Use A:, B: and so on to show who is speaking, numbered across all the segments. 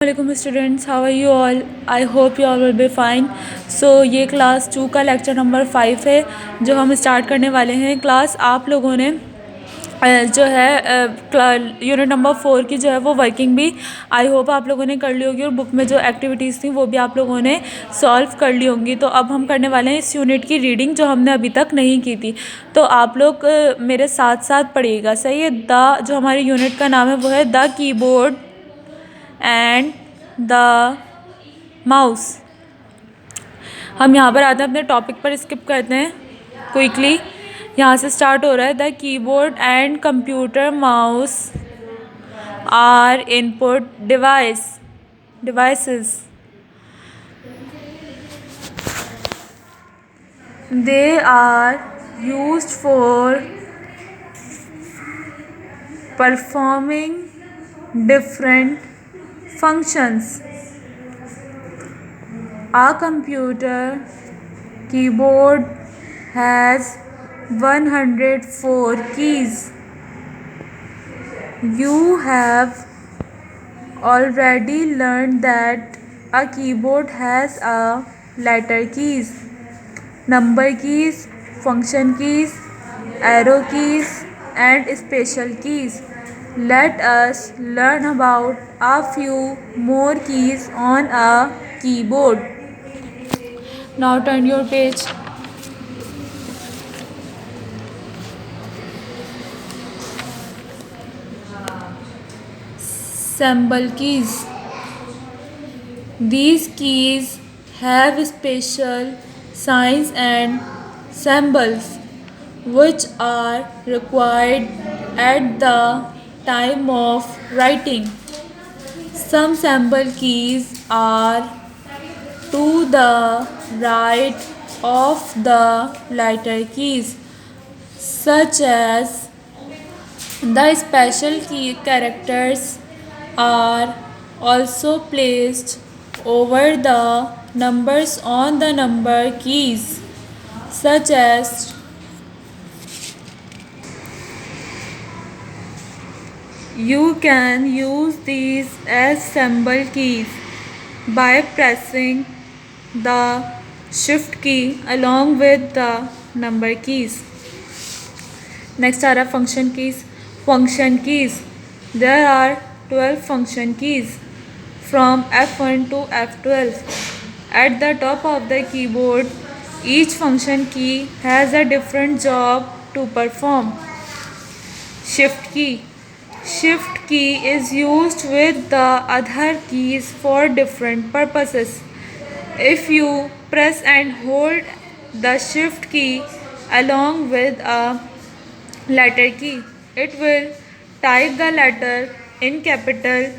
A: वालेकुम students, how are you all? I hope you all will be fine. So ये class 2 का lecture number 5 है जो हम स्टार्ट करने वाले हैं. क्लास आप लोगों ने जो है यूनिट नंबर 4 की जो है वो वर्किंग भी आई होप आप लोगों ने कर ली होगी और बुक में जो एक्टिविटीज़ थी वो भी आप लोगों ने सॉल्व कर ली होंगी. तो अब हम करने वाले हैं इस यूनिट की रीडिंग जो हमने अभी तक नहीं की थी. तो आप लोग मेरे साथ साथ पढ़िएगा, सही है. द जो हमारे यूनिट का नाम है वो है the keyboard and the mouse. हम यहाँ पर आते हैं, अपने टॉपिक पर स्किप करते हैं क्विकली. यहाँ से स्टार्ट हो रहा है. The keyboard and computer mouse are input devices. They are used for performing different functions. A computer keyboard has 104 keys. You have already learned that a keyboard has a letter keys, number keys, function keys, arrow keys, and special keys. Let us learn about a few more keys on a keyboard. Now turn your page. Symbol keys. These keys have special signs and symbols which are required at the time of writing. Some symbol keys are to the right of the letter keys, such as the special key characters are also placed over the numbers on the number keys, such as you can use these as symbol keys by pressing the shift key along with the number keys. Next are function keys. Function keys. There are 12 function keys from F1 to F12. At the top of the keyboard, each function key has a different job to perform. Shift key. Shift key is used with the other keys for different purposes. If you press and hold the shift key along with a letter key, it will type the letter in capital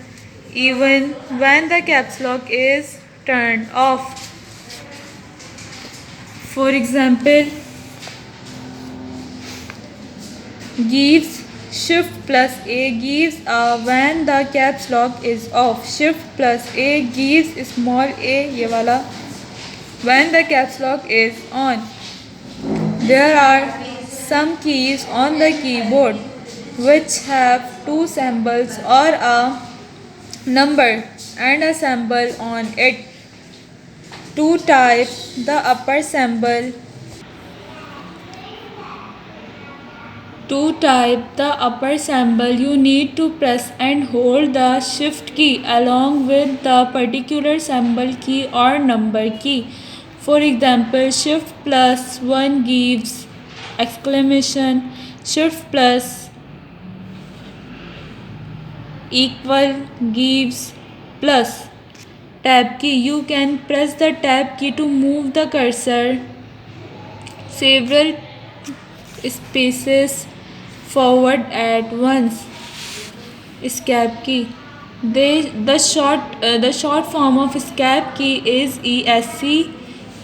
A: even when the caps lock is turned off. For example, gives shift plus A gives when the caps lock is off. Shift plus A gives small a ये वाला when the caps lock is on. There are some keys on the keyboard which have two symbols or a number and a symbol on it. To type the upper symbol, you need to press and hold the shift key along with the particular symbol key or number key. For example, shift plus 1 gives exclamation, shift plus equal gives plus. Tab key. You can press the tab key to move the cursor several spaces forward at once. Escape key. The short form of escape key is ESC.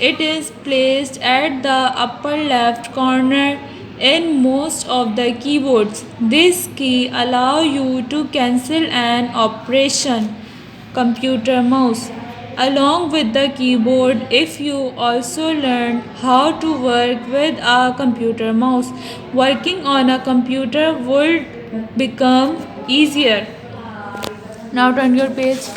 A: It is placed at the upper left corner in most of the keyboards. This key allow you to cancel an operation. Computer mouse. Along with the keyboard, if you also learn how to work with a computer mouse, working on a computer would become easier. Now turn your page.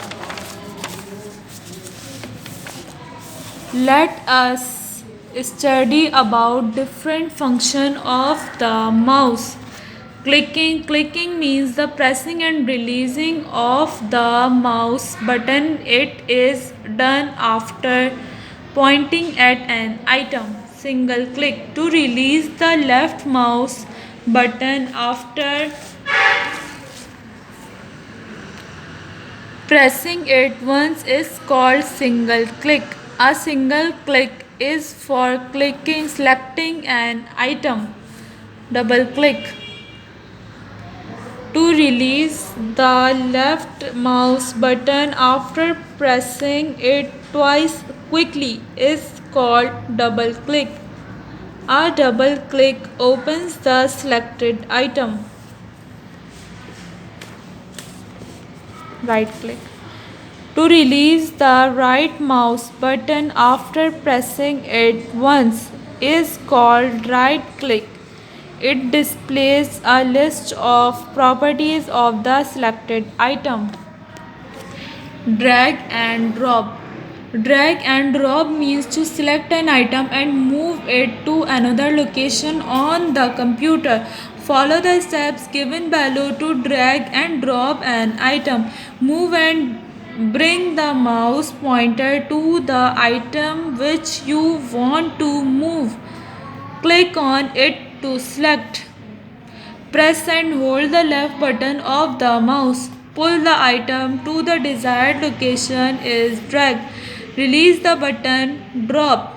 A: Let us study about different function of the mouse. Clicking means the pressing and releasing of the mouse button. It is done after pointing at an item. Single click to release the left mouse button after pressing it once is called single click. A single click is for selecting an item. Double click to release the left mouse button after pressing it twice quickly is called double click. A double click opens the selected item. Right click. To release the right mouse button after pressing it once is called right click. It displays a list of properties of the selected item. Drag and drop. Drag and drop means to select an item and move it to another location on the computer. Follow the steps given below to drag and drop an item. Move and bring the mouse pointer to the item which you want to move. Click on it to select. Press and hold the left button of the mouse. Pull the item to the desired location is drag. Release the button, drop.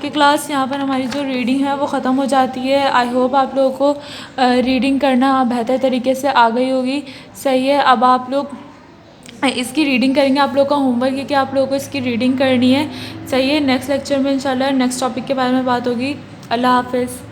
A: कि class यहाँ पर हमारी जो reading है वो ख़त्म हो जाती है। आई होप आप लोगों को रीडिंग करना बेहतर तरीके से आ गई होगी। सही है, अब आप लोग इसकी रीडिंग करेंगे। आप लोग का होमवर्क है कि आप लोगों को इसकी रीडिंग करनी है। सही है, नेक्स्ट लेक्चर में इंशाल्लाह नेक्स्ट टॉपिक के बारे में बात होगी। अल्लाह हाफ़िज़।